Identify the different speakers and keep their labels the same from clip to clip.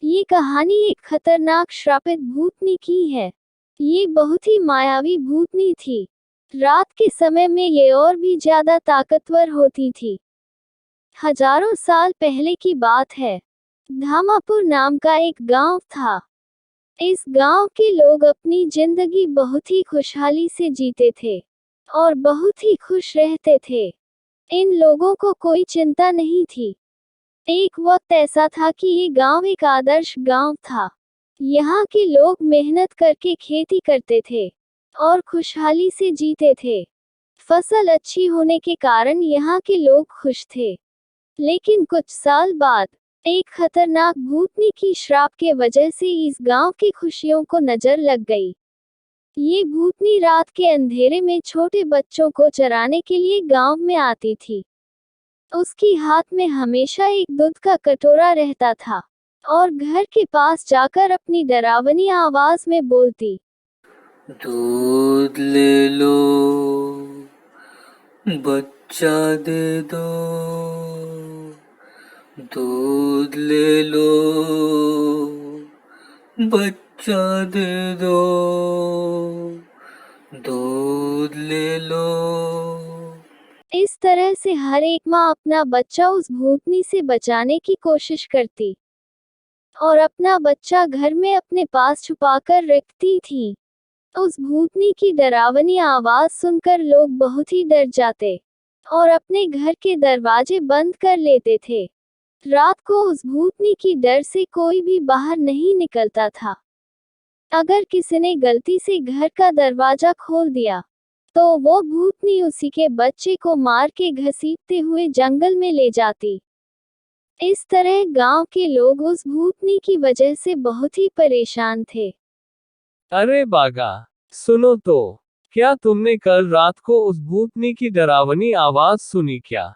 Speaker 1: ये कहानी एक खतरनाक श्रापित भूतनी की है। ये बहुत ही मायावी भूतनी थी। रात के समय में ये और भी ज्यादा ताकतवर होती थी। हजारों साल पहले की बात है। धामापुर नाम का एक गांव था। इस गांव के लोग अपनी जिंदगी बहुत ही खुशहाली से जीते थे और बहुत ही खुश रहते थे। इन लोगों को कोई चिंता नहीं थी। एक वक्त ऐसा था कि ये गांव एक आदर्श गांव था। यहाँ के लोग मेहनत करके खेती करते थे और खुशहाली से जीते थे। फसल अच्छी होने के कारण यहाँ के लोग खुश थे। लेकिन कुछ साल बाद एक खतरनाक भूतनी की श्राप के वजह से इस गांव की खुशियों को नजर लग गई। ये भूतनी रात के अंधेरे में छोटे बच्चों को चराने के लिए गांव में आती थी। उसकी हाथ में हमेशा एक दूध का कटोरा रहता था और घर के पास जाकर अपनी डरावनी आवाज में बोलती,
Speaker 2: दूध ले लो, बच्चा दे दो। दूध ले लो, बच्चा दे दो। दूध ले लो।
Speaker 1: इस तरह से हर एक माँ अपना बच्चा उस भूतनी से बचाने की कोशिश करती और अपना बच्चा घर में अपने पास छुपाकर रखती थी। उस भूतनी की डरावनी आवाज सुनकर लोग बहुत ही डर जाते और अपने घर के दरवाजे बंद कर लेते थे। रात को उस भूतनी की डर से कोई भी बाहर नहीं निकलता था। अगर किसी ने गलती से घर का दरवाजा खोल दिया तो वो भूतनी उसी के बच्चे को मार के घसीटते हुए जंगल में ले जाती। इस तरह गांव के लोग उस भूतनी की वजह से बहुत ही परेशान थे।
Speaker 3: अरे बागा, सुनो तो, क्या तुमने कल रात को उस भूतनी की डरावनी आवाज सुनी क्या?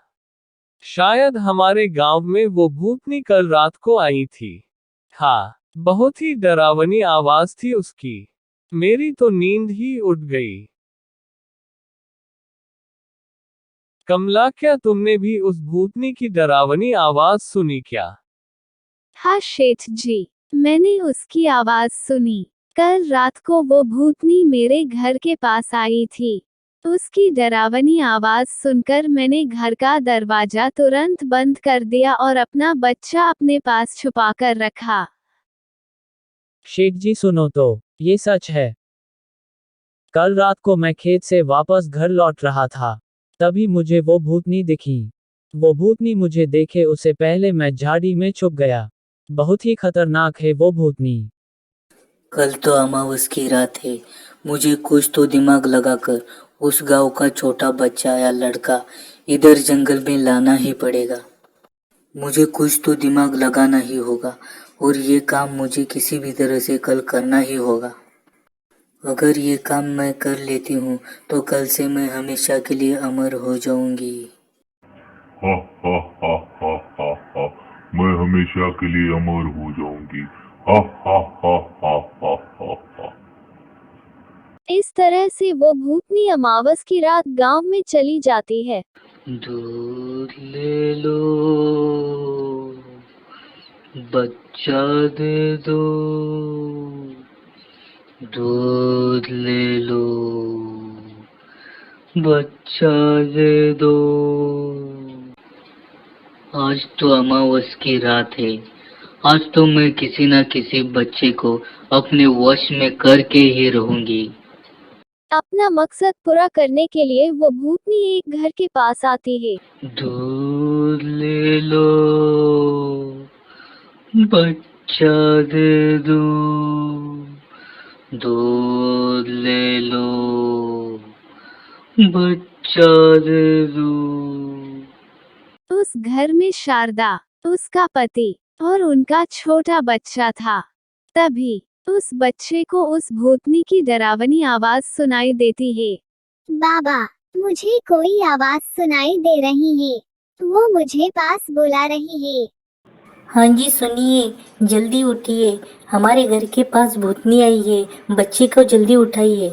Speaker 3: शायद हमारे गांव में वो भूतनी कल रात को आई थी। हाँ, बहुत ही डरावनी आवाज थी उसकी। मेरी तो नींद ही उड़ गई। कमला, क्या तुमने भी उस भूतनी की डरावनी आवाज सुनी क्या?
Speaker 1: हाँ शेठ जी, मैंने उसकी आवाज सुनी। कल रात को वो भूतनी मेरे घर के पास आई थी। उसकी डरावनी आवाज सुनकर मैंने घर का दरवाजा तुरंत बंद कर दिया और अपना बच्चा अपने पास छुपाकर रखा।
Speaker 4: शेठ जी सुनो तो, ये सच है। कल रात को मैं खेत से वापस घर लौट रहा था, तभी मुझे वो भूतनी दिखी। वो भूतनी मुझे देखे उससे पहले मैं झाड़ी में छुप गया। बहुत ही खतरनाक है वो भूतनी।
Speaker 2: कल तो अमावस की रात है। मुझे कुछ तो दिमाग लगाकर उस गांव का छोटा बच्चा या लड़का इधर जंगल में लाना ही पड़ेगा। मुझे कुछ तो दिमाग लगाना ही होगा और ये काम मुझे किसी भी तरह से कल करना ही होगा। अगर ये काम मैं कर लेती हूँ तो कल से मैं हमेशा के लिए अमर हो जाऊंगी।
Speaker 5: हा हा हा हा हा हा, मैं हमेशा के लिए अमर हो जाऊंगी। हा हा हा हा हा हा हा।
Speaker 1: इस तरह से वो भूतनी अमावस की रात गांव में चली जाती है।
Speaker 2: दूध ले लो, बच्चा दे दो। दूध ले लो, बच्चा दे दो। आज तो अमावस की रात है। आज तो मैं किसी न किसी बच्चे को अपने वश में करके ही रहूंगी।
Speaker 1: अपना मकसद पूरा करने के लिए वो भूतनी एक घर के पास आती है।
Speaker 2: दूध ले लो, बच्चा दे दो। दूध ले लो, बच्चा दे दो।
Speaker 1: उस घर में शारदा, उसका पति और उनका छोटा बच्चा था। तभी उस बच्चे को उस भूतनी की डरावनी आवाज सुनाई देती है।
Speaker 6: बाबा, मुझे कोई आवाज सुनाई दे रही है। वो मुझे पास बुला रही है।
Speaker 7: हाँ जी सुनिए, जल्दी उठिए, हमारे घर के पास भूतनी आई है, बच्चे को जल्दी उठाइए।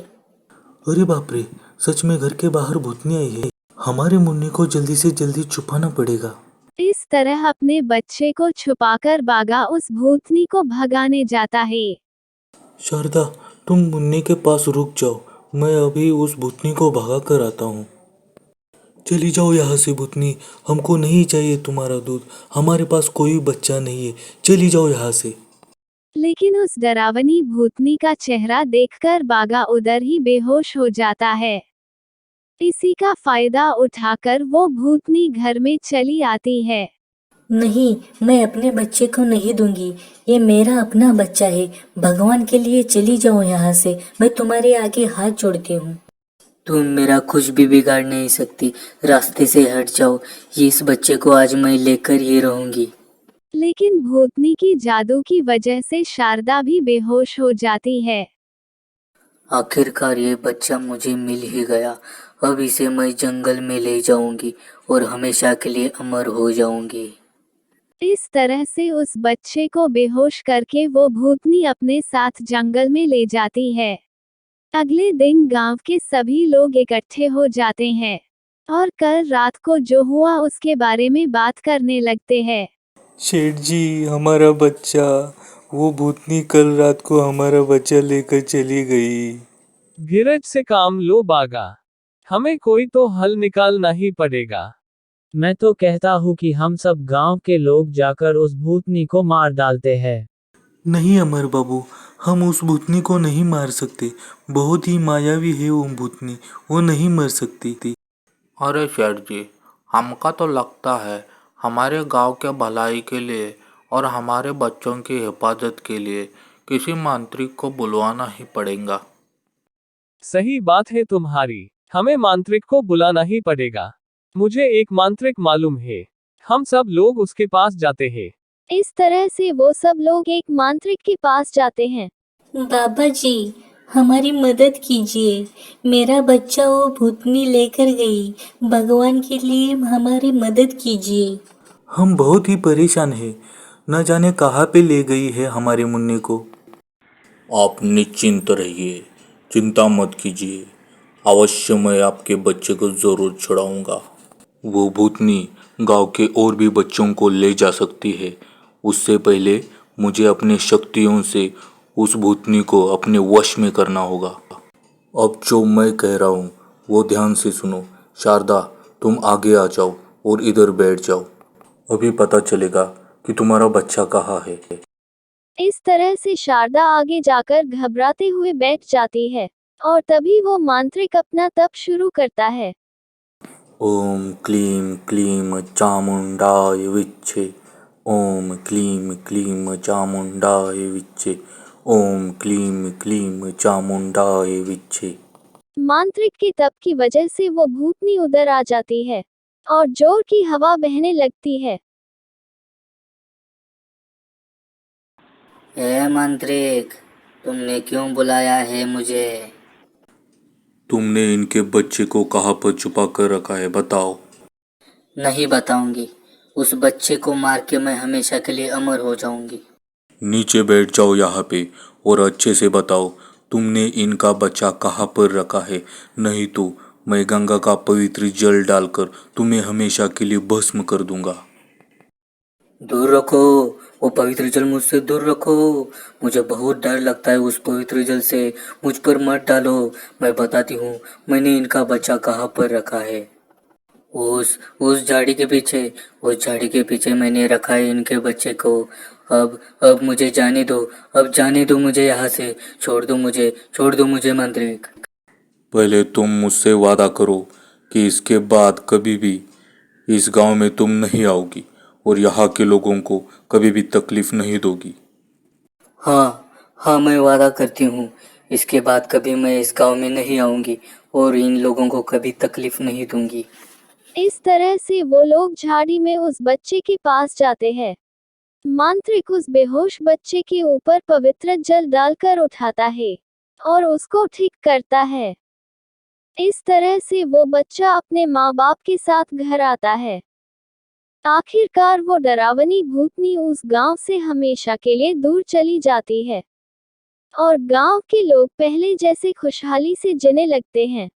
Speaker 8: अरे बाप रे, सच में घर के बाहर भूतनी आई है। हमारे मुन्नी को जल्दी से जल्दी छुपाना पड़ेगा।
Speaker 1: इस तरह अपने बच्चे को छुपाकर बागा उस भूतनी को भगाने जाता है।
Speaker 8: शारदा, तुम मुन्नी के पास रुक जाओ, मैं अभी उस भूतनी को भगा कर आता हूँ। चली जाओ यहाँ से भूतनी, हमको नहीं चाहिए तुम्हारा दूध, हमारे पास कोई बच्चा नहीं है, चली जाओ यहाँ से।
Speaker 1: लेकिन उस डरावनी भूतनी का चेहरा देखकर बागा उधर ही बेहोश हो जाता है। इसी का फायदा उठाकर वो भूतनी घर में चली आती है।
Speaker 7: नहीं, मैं अपने बच्चे को नहीं दूंगी, ये मेरा अपना बच्चा है, भगवान के लिए चली जाओ यहाँ से, मैं तुम्हारे आगे हाथ जोड़ती हूँ।
Speaker 2: तुम मेरा कुछ भी बिगाड़ नहीं सकती, रास्ते से हट जाओ, इस बच्चे को आज मैं लेकर ही रहूंगी।
Speaker 1: लेकिन भूतनी की जादू की वजह से शारदा भी बेहोश हो जाती है।
Speaker 2: आखिरकार ये बच्चा मुझे मिल ही गया, अब इसे मैं जंगल में ले जाऊंगी और हमेशा के लिए अमर हो जाऊंगी।
Speaker 1: इस तरह से उस बच्चे को बेहोश करके वो भूतनी अपने साथ जंगल में ले जाती है। अगले दिन गांव के सभी लोग इकट्ठे हो जाते हैं और कल रात को जो हुआ उसके बारे में बात करने लगते हैं।
Speaker 8: शेठ जी, हमारा बच्चा, वो भूतनी कल रात को हमारा बच्चा लेकर चली गई।
Speaker 3: धीरज से काम लो बागा, हमें कोई तो हल निकालना ही पड़ेगा।
Speaker 4: मैं तो कहता हूँ कि हम सब गांव के लोग जाकर उस भूतनी को मार डालते हैं।
Speaker 8: नहीं अमर बाबू, हम उस भूतनी को नहीं मार सकते, बहुत ही मायावी है वो भूतनी, वो नहीं मर सकती थी।
Speaker 9: अरे शेठ जी, हमका तो लगता है हमारे गांव के भलाई के लिए और हमारे बच्चों की हिफाजत के लिए किसी मांत्रिक को बुलवाना ही पड़ेगा।
Speaker 3: सही बात है तुम्हारी, हमें मांत्रिक को बुलाना ही पड़ेगा। मुझे एक मांत्रिक मालूम है, हम सब लोग उसके पास जाते हैं।
Speaker 1: इस तरह से वो सब लोग एक मांत्रिक के पास जाते हैं।
Speaker 7: बाबा जी, हमारी मदद कीजिए, मेरा बच्चा वो भूतनी लेकर गई, भगवान के लिए हमारी मदद कीजिए।
Speaker 8: हम बहुत ही परेशान हैं, न जाने कहाँ पे ले गई है हमारे मुन्नी को।
Speaker 9: आप निश्चिंत रहिए, चिंता मत कीजिए, अवश्य मैं आपके बच्चे को जरूर छुड़ाऊंगा।
Speaker 8: वो भूतनी गांव के और भी बच्चों को ले जा सकती है, उससे पहले मुझे अपने शक्तियों से उस भूतनी को अपने वश में करना होगा। अब जो मैं कह रहा हूँ वो ध्यान से सुनो। शारदा, तुम आगे आ जाओ और इधर बैठ जाओ, अभी पता चलेगा कि तुम्हारा बच्चा कहाँ है।
Speaker 1: इस तरह से शारदा आगे जाकर घबराते हुए बैठ जाती है और तभी वो मांत्रिक अपना तप शुरू करता है।
Speaker 8: ओम क्लीम क्लीम चामुंडाय विच्चे, ओम क्लीम क्लीम चामुंडाय विच्चे, ओम क्लीम क्लीम चामुंडाय विच्चे।
Speaker 1: मांत्रिक के तप की वजह से वो भूतनी उधर आ जाती है और जोर की हवा बहने लगती है।
Speaker 2: ए मांत्रिक, तुमने क्यों बुलाया है मुझे?
Speaker 8: तुमने इनके बच्चे को कहाँ पर छुपा कर रखा है, बताओ।
Speaker 2: नहीं बताऊंगी, उस बच्चे को मार के मैं हमेशा के लिए अमर हो जाऊंगी।
Speaker 8: नीचे बैठ जाओ यहाँ पे और अच्छे से बताओ तुमने इनका बच्चा कहाँ पर रखा है, नहीं तो मैं गंगा का पवित्र जल डालकर तुम्हें हमेशा के लिए भस्म कर दूंगा।
Speaker 2: दूर रखो, वो पवित्र जल मुझसे दूर रखो, मुझे बहुत डर लगता है उस पवित्र जल से, मुझ पर मत डालो। मैं बताती हूँ मैंने इनका बच्चा कहाँ पर रखा है। उस झाड़ी के पीछे, उस झाड़ी के पीछे मैंने रखा है इनके बच्चे को। अब मुझे जाने दो, अब जाने दो मुझे यहाँ से, छोड़ दो मुझे मांत्रिक।
Speaker 8: पहले तुम मुझसे वादा करो कि इसके बाद कभी भी इस गांव में तुम नहीं आओगी और यहाँ के लोगों को कभी भी तकलीफ नहीं दोगी।
Speaker 2: हाँ, मैं वादा करती हूँ, इसके बाद कभी मैं इस गांव में नहीं आऊंगी और इन लोगों को कभी तकलीफ नहीं दूंगी।
Speaker 1: इस तरह से वो लोग झाड़ी में उस बच्चे के पास जाते हैं। मांत्रिक उस बेहोश बच्चे के ऊपर पवित्र जल डालकर उठाता है और उसको ठीक करता है। इस तरह से वो बच्चा अपने माँ बाप के साथ घर आता है। आखिरकार वो डरावनी भूतनी उस गांव से हमेशा के लिए दूर चली जाती है और गांव के लोग पहले जैसे खुशहाली से जीने लगते हैं।